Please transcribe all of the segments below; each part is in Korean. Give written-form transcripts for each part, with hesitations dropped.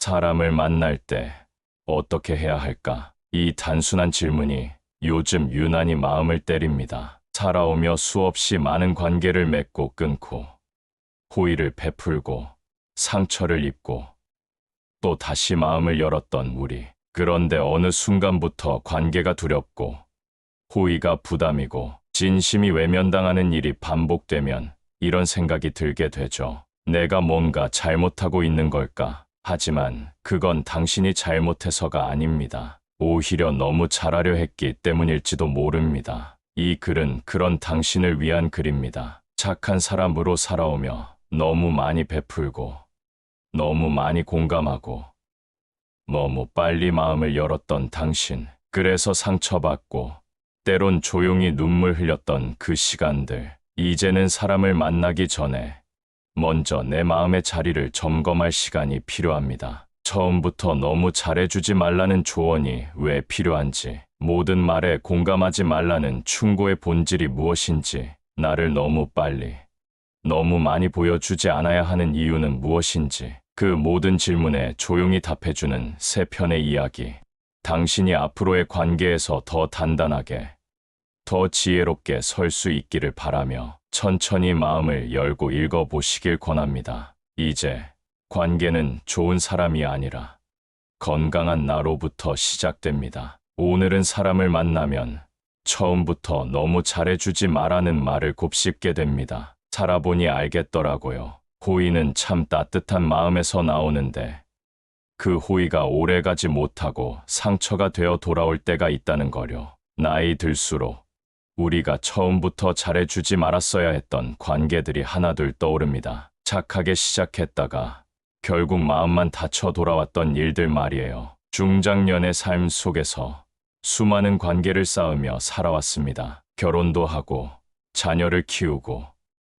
사람을 만날 때 어떻게 해야 할까? 이 단순한 질문이 요즘 유난히 마음을 때립니다. 살아오며 수없이 많은 관계를 맺고 끊고, 호의를 베풀고, 상처를 입고, 또 다시 마음을 열었던 우리. 그런데 어느 순간부터 관계가 두렵고, 호의가 부담이고, 진심이 외면당하는 일이 반복되면 이런 생각이 들게 되죠. 내가 뭔가 잘못하고 있는 걸까? 하지만 그건 당신이 잘못해서가 아닙니다. 오히려 너무 잘하려 했기 때문일지도 모릅니다. 이 글은 그런 당신을 위한 글입니다. 착한 사람으로 살아오며 너무 많이 베풀고, 너무 많이 공감하고, 너무 빨리 마음을 열었던 당신. 그래서 상처받고, 때론 조용히 눈물 흘렸던 그 시간들. 이제는 사람을 만나기 전에 먼저 내 마음의 자리를 점검할 시간이 필요합니다. 처음부터 너무 잘해주지 말라는 조언이 왜 필요한지, 모든 말에 공감하지 말라는 충고의 본질이 무엇인지, 나를 너무 빨리, 너무 많이 보여주지 않아야 하는 이유는 무엇인지, 그 모든 질문에 조용히 답해주는 세 편의 이야기. 당신이 앞으로의 관계에서 더 단단하게, 더 지혜롭게 설 수 있기를 바라며 천천히 마음을 열고 읽어보시길 권합니다. 이제 관계는 좋은 사람이 아니라 건강한 나로부터 시작됩니다. 오늘은 사람을 만나면 처음부터 너무 잘해주지 말라는 말을 곱씹게 됩니다. 살아보니 알겠더라고요. 호의는 참 따뜻한 마음에서 나오는데 그 호의가 오래가지 못하고 상처가 되어 돌아올 때가 있다는 거요. 나이 들수록 우리가 처음부터 잘해주지 말았어야 했던 관계들이 하나둘 떠오릅니다. 착하게 시작했다가 결국 마음만 다쳐 돌아왔던 일들 말이에요. 중장년의 삶 속에서 수많은 관계를 쌓으며 살아왔습니다. 결혼도 하고 자녀를 키우고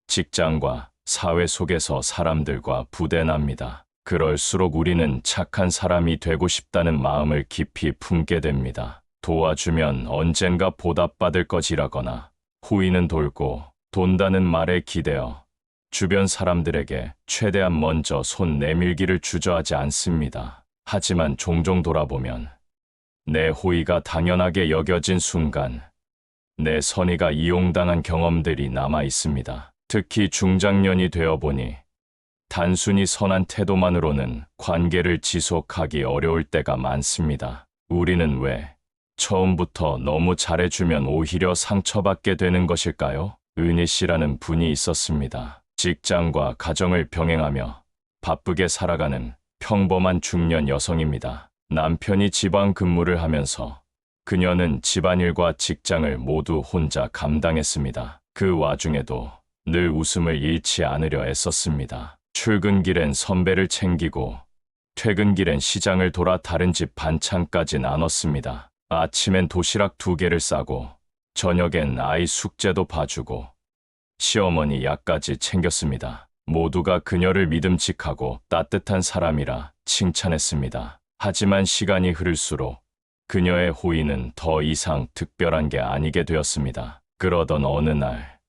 직장과 사회 속에서 사람들과 부대납니다. 그럴수록 우리는 착한 사람이 되고 싶다는 마음을 깊이 품게 됩니다. 도와주면 언젠가 보답받을 것이라거나, 호의는 돌고 돈다는 말에 기대어 주변 사람들에게 최대한 먼저 손 내밀기를 주저하지 않습니다. 하지만 종종 돌아보면 내 호의가 당연하게 여겨진 순간, 내 선의가 이용당한 경험들이 남아 있습니다. 특히 중장년이 되어보니 단순히 선한 태도만으로는 관계를 지속하기 어려울 때가 많습니다. 우리는 왜 처음부터 너무 잘해주면 오히려 상처받게 되는 것일까요? 은희 씨라는 분이 있었습니다. 직장과 가정을 병행하며 바쁘게 살아가는 평범한 중년 여성입니다. 남편이 지방 근무를 하면서 그녀는 집안일과 직장을 모두 혼자 감당했습니다. 그 와중에도 늘 웃음을 잃지 않으려 애썼습니다. 출근길엔 선배를 챙기고 퇴근길엔 시장을 돌아 다른 집 반찬까지 나눴습니다. 아침엔 도시락 2개를 싸고 저녁엔 아이 숙제도 봐주고 시어머니 약까지 챙겼습니다. 모두가 그녀를 믿음직하고 따뜻한 사람이라 칭찬했습니다. 하지만 시간이 흐를수록 그녀의 호의는 더 이상 특별한 게 아니게 되었습니다. 그러던 어느 날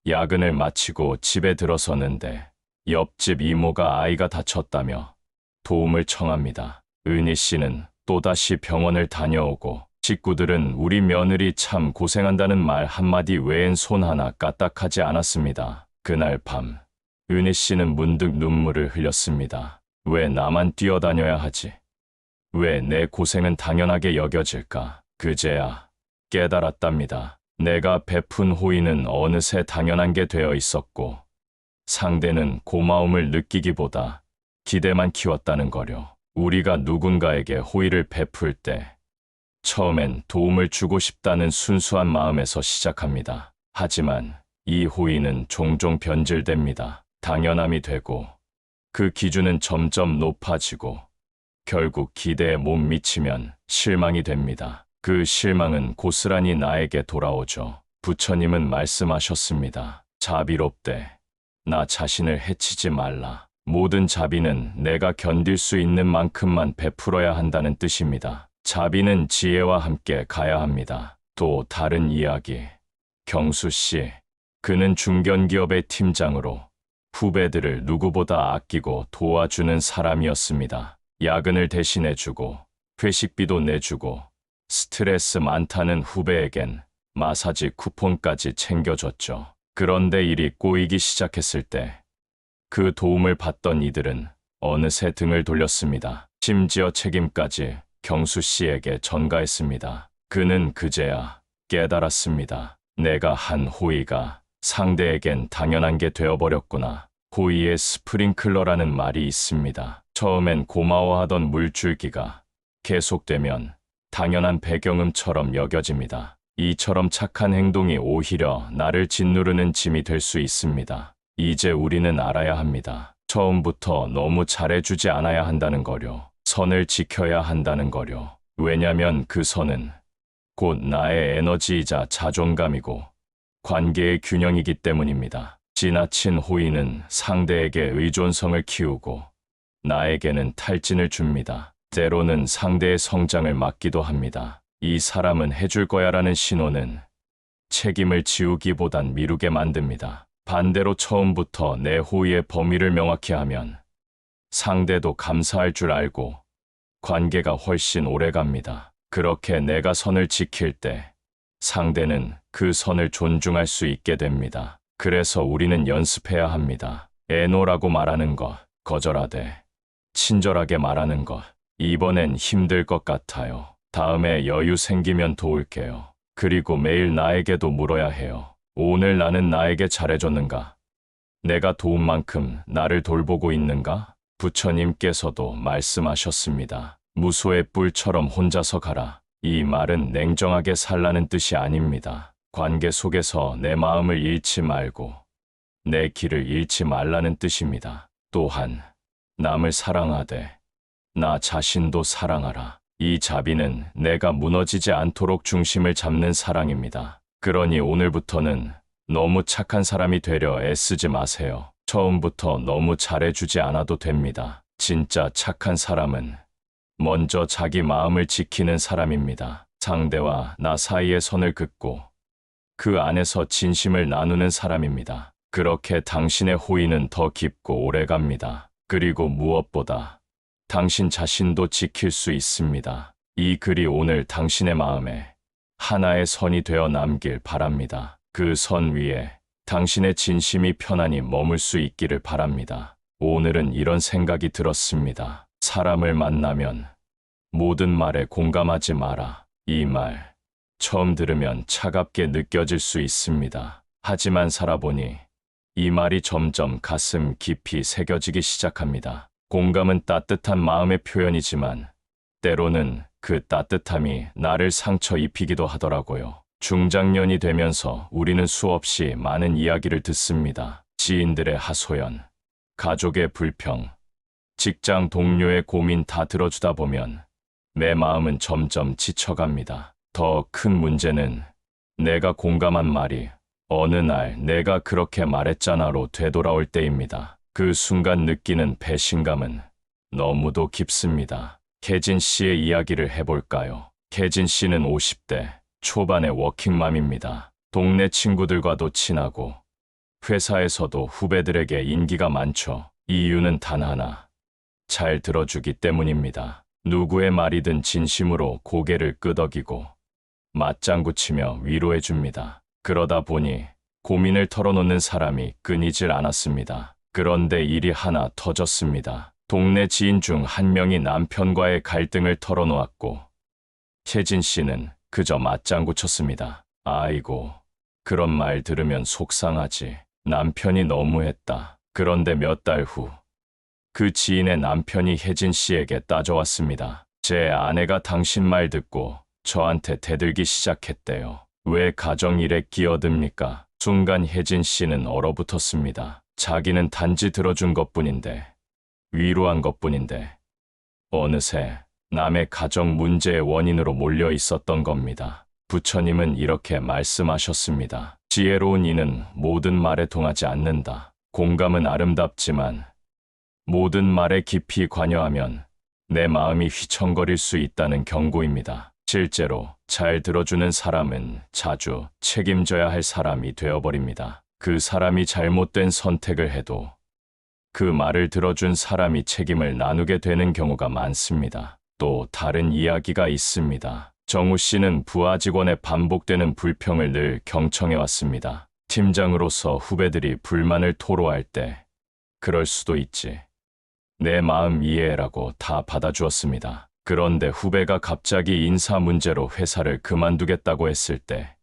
야근을 마치고 집에 들어섰는데 옆집 이모가 아이가 다쳤다며 도움을 청합니다. 은희 씨는 또다시 병원을 다녀오고 식구들은 우리 며느리 참 고생한다는 말 한마디 외엔 손 하나 까딱하지 않았습니다. 그날 밤 은희 씨는 문득 눈물을 흘렸습니다. 왜 나만 뛰어다녀야 하지? 왜 내 고생은 당연하게 여겨질까? 그제야 깨달았답니다. 내가 베푼 호의는 어느새 당연한 게 되어 있었고 상대는 고마움을 느끼기보다 기대만 키웠다는 거려. 우리가 누군가에게 호의를 베풀 때 처음엔 도움을 주고 싶다는 순수한 마음에서 시작합니다. 하지만 이 호의는 종종 변질됩니다. 당연함이 되고 그 기준은 점점 높아지고 결국 기대에 못 미치면 실망이 됩니다. 그 실망은 고스란히 나에게 돌아오죠. 부처님은 말씀하셨습니다. 자비롭되 나 자신을 해치지 말라. 모든 자비는 내가 견딜 수 있는 만큼만 베풀어야 한다는 뜻입니다. 자비는 지혜와 함께 가야 합니다. 또 다른 이야기. 경수 씨, 그는 중견기업의 팀장으로 후배들을 누구보다 아끼고 도와주는 사람이었습니다. 야근을 대신해주고 회식비도 내주고 스트레스 많다는 후배에겐 마사지 쿠폰까지 챙겨줬죠. 그런데 일이 꼬이기 시작했을 때 그 도움을 받던 이들은 어느새 등을 돌렸습니다. 심지어 책임까지 경수 씨에게 전가했습니다. 그는 그제야 깨달았습니다. 내가 한 호의가 상대에겐 당연한 게 되어버렸구나. 호의의 스프링클러라는 말이 있습니다. 처음엔 고마워하던 물줄기가 계속되면 당연한 배경음처럼 여겨집니다. 이처럼 착한 행동이 오히려 나를 짓누르는 짐이 될 수 있습니다. 이제 우리는 알아야 합니다. 처음부터 너무 잘해주지 않아야 한다는 거요. 선을 지켜야 한다는 거요. 왜냐면 그 선은 곧 나의 에너지이자 자존감이고 관계의 균형이기 때문입니다. 지나친 호의는 상대에게 의존성을 키우고 나에게는 탈진을 줍니다. 때로는 상대의 성장을 막기도 합니다. 이 사람은 해줄 거야라는 신호는 책임을 지우기보단 미루게 만듭니다. 반대로 처음부터 내 호의의 범위를 명확히 하면 상대도 감사할 줄 알고 관계가 훨씬 오래 갑니다. 그렇게 내가 선을 지킬 때 상대는 그 선을 존중할 수 있게 됩니다. 그래서 우리는 연습해야 합니다. 애노라고 말하는 것, 거절하되 친절하게 말하는 것. 이번엔 힘들 것 같아요. 다음에 여유 생기면 도울게요. 그리고 매일 나에게도 물어야 해요. 오늘 나는 나에게 잘해줬는가? 내가 도운 만큼 나를 돌보고 있는가? 부처님께서도 말씀하셨습니다. 무소의 뿔처럼 혼자서 가라. 이 말은 냉정하게 살라는 뜻이 아닙니다. 관계 속에서 내 마음을 잃지 말고 내 길을 잃지 말라는 뜻입니다. 또한 남을 사랑하되 나 자신도 사랑하라. 이 자비는 내가 무너지지 않도록 중심을 잡는 사랑입니다. 그러니 오늘부터는 너무 착한 사람이 되려 애쓰지 마세요. 처음부터 너무 잘해주지 않아도 됩니다. 진짜 착한 사람은 먼저 자기 마음을 지키는 사람입니다. 상대와 나 사이의 선을 긋고 그 안에서 진심을 나누는 사람입니다. 그렇게 당신의 호의는 더 깊고 오래갑니다. 그리고 무엇보다 당신 자신도 지킬 수 있습니다. 이 글이 오늘 당신의 마음에 하나의 선이 되어 남길 바랍니다. 그 선 위에 당신의 진심이 편안히 머물 수 있기를 바랍니다. 오늘은 이런 생각이 들었습니다. 사람을 만나면 모든 말에 공감하지 마라. 이 말 처음 들으면 차갑게 느껴질 수 있습니다. 하지만 살아보니 이 말이 점점 가슴 깊이 새겨지기 시작합니다. 공감은 따뜻한 마음의 표현이지만 때로는 그 따뜻함이 나를 상처 입히기도 하더라고요. 중장년이 되면서 우리는 수없이 많은 이야기를 듣습니다. 지인들의 하소연, 가족의 불평, 직장 동료의 고민 다 들어주다 보면 내 마음은 점점 지쳐갑니다. 더 큰 문제는 내가 공감한 말이 어느 날 내가 그렇게 말했잖아로 되돌아올 때입니다. 그 순간 느끼는 배신감은 너무도 깊습니다. 혜진 씨의 이야기를 해볼까요? 혜진 씨는 50대 초반의 워킹맘입니다. 동네 친구들과도 친하고 회사에서도 후배들에게 인기가 많죠. 이유는 단 하나, 잘 들어주기 때문입니다. 누구의 말이든 진심으로 고개를 끄덕이고 맞장구 치며 위로해줍니다. 그러다 보니 고민을 털어놓는 사람이 끊이질 않았습니다. 그런데 일이 하나 터졌습니다. 동네 지인 중 한 명이 남편과의 갈등을 털어놓았고 혜진 씨는 그저 맞장구 쳤습니다. 아이고, 그런 말 들으면 속상하지. 남편이 너무했다. 그런데 몇 달 후 그 지인의 남편이 혜진 씨에게 따져왔습니다. 제 아내가 당신 말 듣고 저한테 대들기 시작했대요. 왜 가정일에 끼어듭니까? 순간 혜진 씨는 얼어붙었습니다. 자기는 단지 들어준 것뿐인데, 위로한 것뿐인데 어느새 남의 가정 문제의 원인으로 몰려 있었던 겁니다. 부처님은 이렇게 말씀하셨습니다. 지혜로운 이는 모든 말에 동하지 않는다. 공감은 아름답지만 모든 말에 깊이 관여하면 내 마음이 휘청거릴 수 있다는 경고입니다. 실제로 잘 들어주는 사람은 자주 책임져야 할 사람이 되어버립니다. 그 사람이 잘못된 선택을 해도 그 말을 들어준 사람이 책임을 나누게 되는 경우가 많습니다. 또 다른 이야기가 있습니다. 정우 씨는 부하 직원의 반복되는 불평을 늘 경청해 왔습니다. 팀장으로서 후배들이 불만을 토로할 때 그럴 수도 있지. 내 마음 이해라고 다 받아주었습니다. 그런데 후배가 갑자기 인사 문제로 회사를 그만두겠다고 했을 때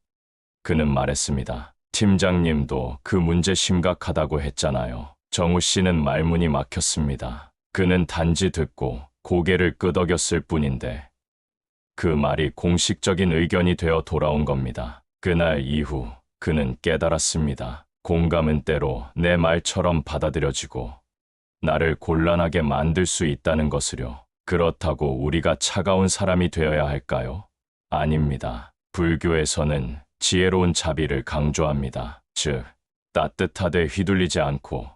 그는 말했습니다. 팀장님도 그 문제 심각하다고 했잖아요. 정우 씨는 말문이 막혔습니다. 그는 단지 듣고 고개를 끄덕였을 뿐인데 그 말이 공식적인 의견이 되어 돌아온 겁니다. 그날 이후 그는 깨달았습니다. 공감은 때로 내 말처럼 받아들여지고 나를 곤란하게 만들 수 있다는 것을요. 그렇다고 우리가 차가운 사람이 되어야 할까요? 아닙니다. 불교에서는 지혜로운 자비를 강조합니다. 즉, 따뜻하되 휘둘리지 않고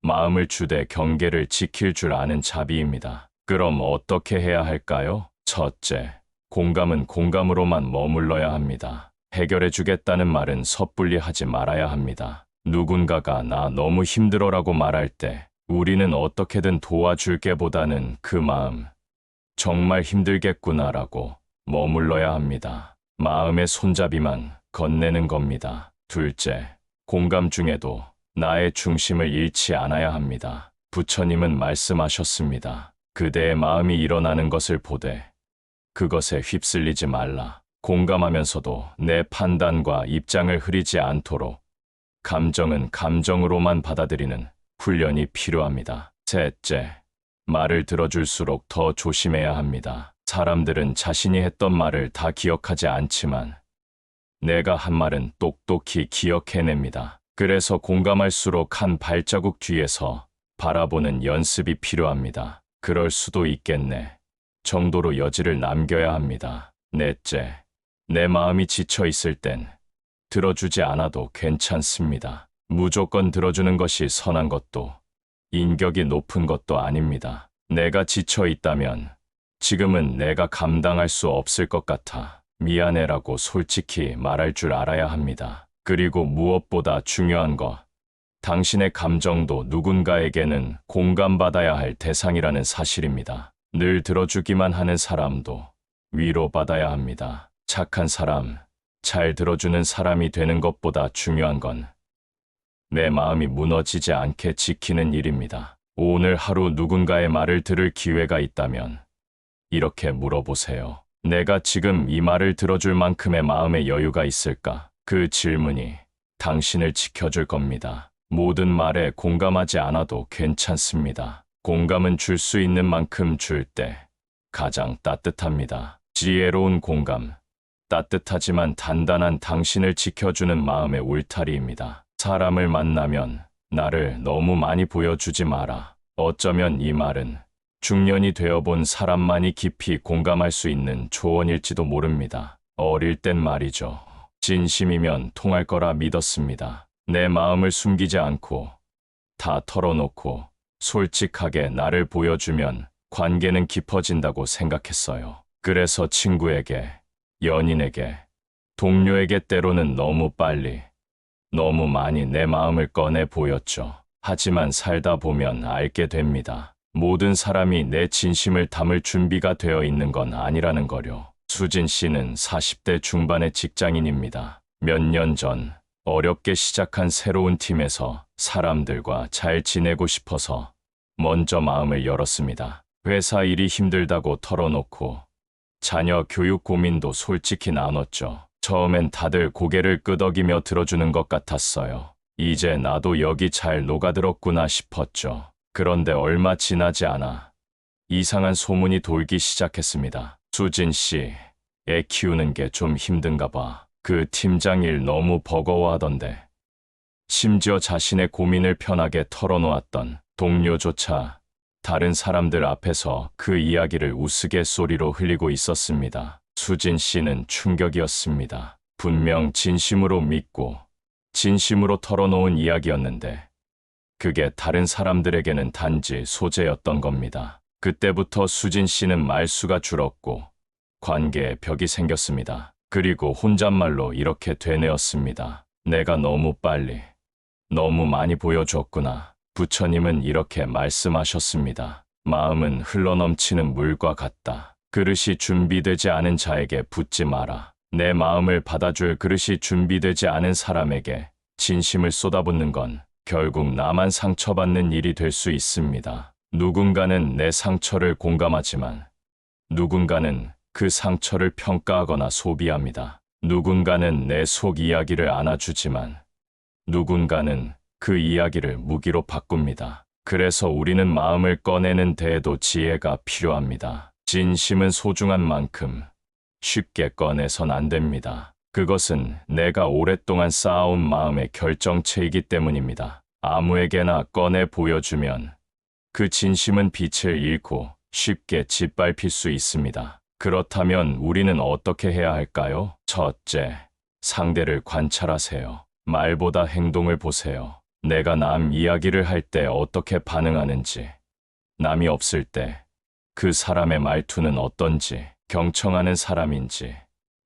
마음을 주되 경계를 지킬 줄 아는 자비입니다. 그럼 어떻게 해야 할까요? 첫째, 공감은 공감으로만 머물러야 합니다. 해결해 주겠다는 말은 섣불리 하지 말아야 합니다. 누군가가 나 너무 힘들어라고 말할 때 우리는 어떻게든 도와줄게 보다는 그 마음, 정말 힘들겠구나라고 머물러야 합니다. 마음의 손잡이만 건네는 겁니다. 둘째, 공감 중에도 나의 중심을 잃지 않아야 합니다. 부처님은 말씀하셨습니다. 그대의 마음이 일어나는 것을 보되 그것에 휩쓸리지 말라. 공감하면서도 내 판단과 입장을 흐리지 않도록 감정은 감정으로만 받아들이는 훈련이 필요합니다. 셋째, 말을 들어줄수록 더 조심해야 합니다. 사람들은 자신이 했던 말을 다 기억하지 않지만 내가 한 말은 똑똑히 기억해냅니다. 그래서 공감할수록 한 발자국 뒤에서 바라보는 연습이 필요합니다. 그럴 수도 있겠네 정도로 여지를 남겨야 합니다. 넷째, 내 마음이 지쳐 있을 땐 들어주지 않아도 괜찮습니다. 무조건 들어주는 것이 선한 것도 인격이 높은 것도 아닙니다. 내가 지쳐 있다면 지금은 내가 감당할 수 없을 것 같아 미안해라고 솔직히 말할 줄 알아야 합니다. 그리고 무엇보다 중요한 것, 당신의 감정도 누군가에게는 공감받아야 할 대상이라는 사실입니다. 늘 들어주기만 하는 사람도 위로받아야 합니다. 착한 사람, 잘 들어주는 사람이 되는 것보다 중요한 건 내 마음이 무너지지 않게 지키는 일입니다. 오늘 하루 누군가의 말을 들을 기회가 있다면 이렇게 물어보세요. 내가 지금 이 말을 들어줄 만큼의 마음의 여유가 있을까? 그 질문이 당신을 지켜줄 겁니다. 모든 말에 공감하지 않아도 괜찮습니다. 공감은 줄 수 있는 만큼 줄 때 가장 따뜻합니다. 지혜로운 공감, 따뜻하지만 단단한 당신을 지켜주는 마음의 울타리입니다. 사람을 만나면 나를 너무 많이 보여주지 마라. 어쩌면 이 말은 중년이 되어본 사람만이 깊이 공감할 수 있는 조언일지도 모릅니다. 어릴 땐 말이죠. 진심이면 통할 거라 믿었습니다. 내 마음을 숨기지 않고 다 털어놓고 솔직하게 나를 보여주면 관계는 깊어진다고 생각했어요. 그래서 친구에게, 연인에게, 동료에게 때로는 너무 빨리, 너무 많이 내 마음을 꺼내 보였죠. 하지만 살다 보면 알게 됩니다. 모든 사람이 내 진심을 담을 준비가 되어 있는 건 아니라는 거요. 수진 씨는 40대 중반의 직장인입니다. 몇 년 전 어렵게 시작한 새로운 팀에서 사람들과 잘 지내고 싶어서 먼저 마음을 열었습니다. 회사 일이 힘들다고 털어놓고 자녀 교육 고민도 솔직히 나눴죠. 처음엔 다들 고개를 끄덕이며 들어주는 것 같았어요. 이제 나도 여기 잘 녹아들었구나 싶었죠. 그런데 얼마 지나지 않아 이상한 소문이 돌기 시작했습니다. 수진 씨, 애 키우는 게 좀 힘든가 봐. 그 팀장 일 너무 버거워하던데. 심지어 자신의 고민을 편하게 털어놓았던 동료조차 다른 사람들 앞에서 그 이야기를 우스갯소리로 흘리고 있었습니다. 수진 씨는 충격이었습니다. 분명 진심으로 믿고 진심으로 털어놓은 이야기였는데 그게 다른 사람들에게는 단지 소재였던 겁니다. 그때부터 수진 씨는 말수가 줄었고 관계에 벽이 생겼습니다. 그리고 혼잣말로 이렇게 되뇌었습니다. 내가 너무 빨리, 너무 많이 보여줬구나. 부처님은 이렇게 말씀하셨습니다. 마음은 흘러넘치는 물과 같다. 그릇이 준비되지 않은 자에게 붓지 마라. 내 마음을 받아줄 그릇이 준비되지 않은 사람에게 진심을 쏟아붓는 건 결국 나만 상처받는 일이 될 수 있습니다. 누군가는 내 상처를 공감하지만 누군가는 그 상처를 평가하거나 소비합니다. 누군가는 내 속 이야기를 안아주지만 누군가는 그 이야기를 무기로 바꿉니다. 그래서 우리는 마음을 꺼내는 데에도 지혜가 필요합니다. 진심은 소중한 만큼 쉽게 꺼내선 안 됩니다. 그것은 내가 오랫동안 쌓아온 마음의 결정체이기 때문입니다. 아무에게나 꺼내 보여주면 그 진심은 빛을 잃고 쉽게 짓밟힐 수 있습니다. 그렇다면 우리는 어떻게 해야 할까요? 첫째, 상대를 관찰하세요. 말보다 행동을 보세요. 내가 남 이야기를 할 때 어떻게 반응하는지, 남이 없을 때 그 사람의 말투는 어떤지, 경청하는 사람인지,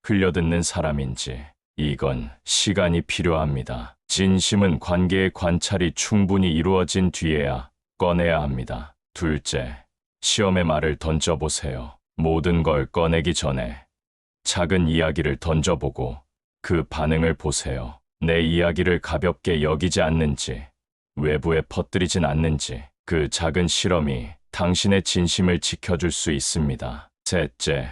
흘려듣는 사람인지, 이건 시간이 필요합니다. 진심은 관계의 관찰이 충분히 이루어진 뒤에야 꺼내야 합니다. 둘째, 시험의 말을 던져보세요. 모든 걸 꺼내기 전에 작은 이야기를 던져보고 그 반응을 보세요. 내 이야기를 가볍게 여기지 않는지, 외부에 퍼뜨리진 않는지, 그 작은 실험이 당신의 진심을 지켜줄 수 있습니다. 셋째,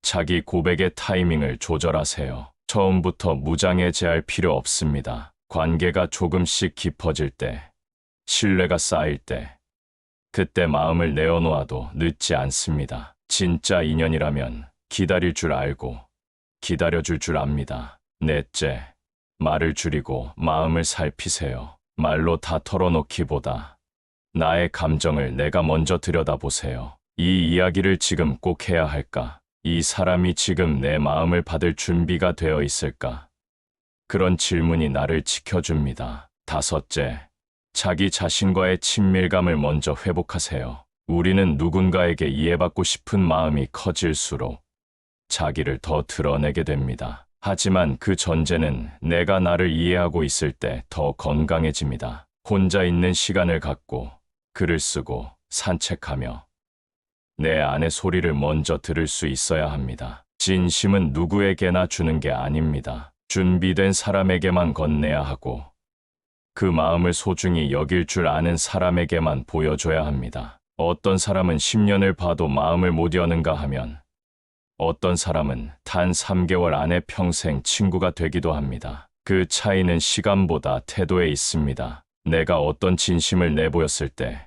자기 고백의 타이밍을 조절하세요. 처음부터 무장해제할 필요 없습니다. 관계가 조금씩 깊어질 때, 신뢰가 쌓일 때, 그때 마음을 내어놓아도 늦지 않습니다. 진짜 인연이라면 기다릴 줄 알고 기다려줄 줄 압니다. 넷째, 말을 줄이고 마음을 살피세요. 말로 다 털어놓기보다 나의 감정을 내가 먼저 들여다보세요. 이 이야기를 지금 꼭 해야 할까? 이 사람이 지금 내 마음을 받을 준비가 되어 있을까? 그런 질문이 나를 지켜줍니다. 다섯째, 자기 자신과의 친밀감을 먼저 회복하세요. 우리는 누군가에게 이해받고 싶은 마음이 커질수록 자기를 더 드러내게 됩니다. 하지만 그 전제는 내가 나를 이해하고 있을 때 더 건강해집니다. 혼자 있는 시간을 갖고 글을 쓰고 산책하며 내 안의 소리를 먼저 들을 수 있어야 합니다. 진심은 누구에게나 주는 게 아닙니다. 준비된 사람에게만 건네야 하고 그 마음을 소중히 여길 줄 아는 사람에게만 보여줘야 합니다. 어떤 사람은 10년을 봐도 마음을 못 여는가 하면 어떤 사람은 단 3개월 안에 평생 친구가 되기도 합니다. 그 차이는 시간보다 태도에 있습니다. 내가 어떤 진심을 내보였을 때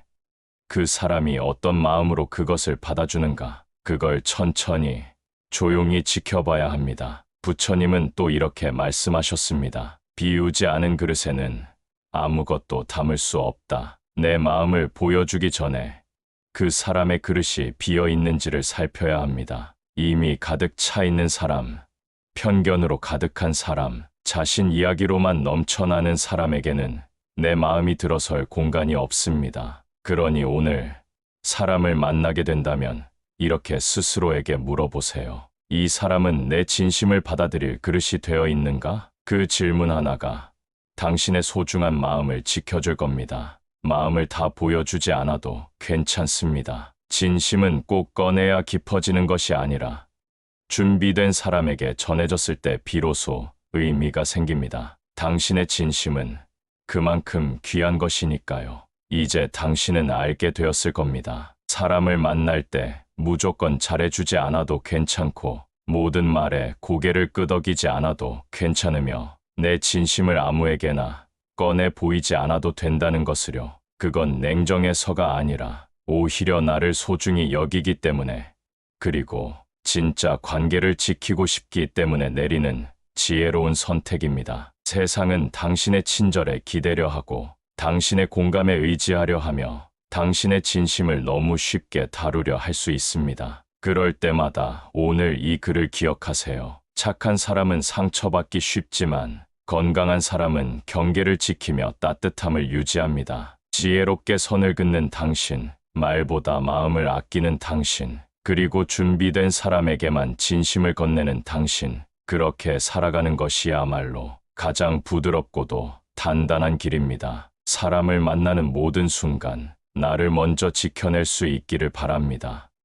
그 사람이 어떤 마음으로 그것을 받아주는가, 그걸 천천히, 조용히 지켜봐야 합니다. 부처님은 또 이렇게 말씀하셨습니다. 비우지 않은 그릇에는 아무것도 담을 수 없다. 내 마음을 보여주기 전에 그 사람의 그릇이 비어 있는지를 살펴야 합니다. 이미 가득 차 있는 사람, 편견으로 가득한 사람, 자신 이야기로만 넘쳐나는 사람에게는 내 마음이 들어설 공간이 없습니다. 그러니 오늘 사람을 만나게 된다면 이렇게 스스로에게 물어보세요. 이 사람은 내 진심을 받아들일 그릇이 되어 있는가? 그 질문 하나가 당신의 소중한 마음을 지켜줄 겁니다. 마음을 다 보여주지 않아도 괜찮습니다. 진심은 꼭 꺼내야 깊어지는 것이 아니라 준비된 사람에게 전해졌을 때 비로소 의미가 생깁니다. 당신의 진심은 그만큼 귀한 것이니까요. 이제 당신은 알게 되었을 겁니다. 사람을 만날 때 무조건 잘해주지 않아도 괜찮고 모든 말에 고개를 끄덕이지 않아도 괜찮으며 내 진심을 아무에게나 꺼내 보이지 않아도 된다는 것을요. 그건 냉정해서가 아니라 오히려 나를 소중히 여기기 때문에 그리고 진짜 관계를 지키고 싶기 때문에 내리는 지혜로운 선택입니다. 세상은 당신의 친절에 기대려 하고 당신의 공감에 의지하려 하며 당신의 진심을 너무 쉽게 다루려 할 수 있습니다. 그럴 때마다 오늘 이 글을 기억하세요. 착한 사람은 상처받기 쉽지만 건강한 사람은 경계를 지키며 따뜻함을 유지합니다. 지혜롭게 선을 긋는 당신, 말보다 마음을 아끼는 당신, 그리고 준비된 사람에게만 진심을 건네는 당신, 그렇게 살아가는 것이야말로 가장 부드럽고도 단단한 길입니다. 사람을 만나는 모든 순간 나를 먼저 지켜낼 수 있기를 바랍니다.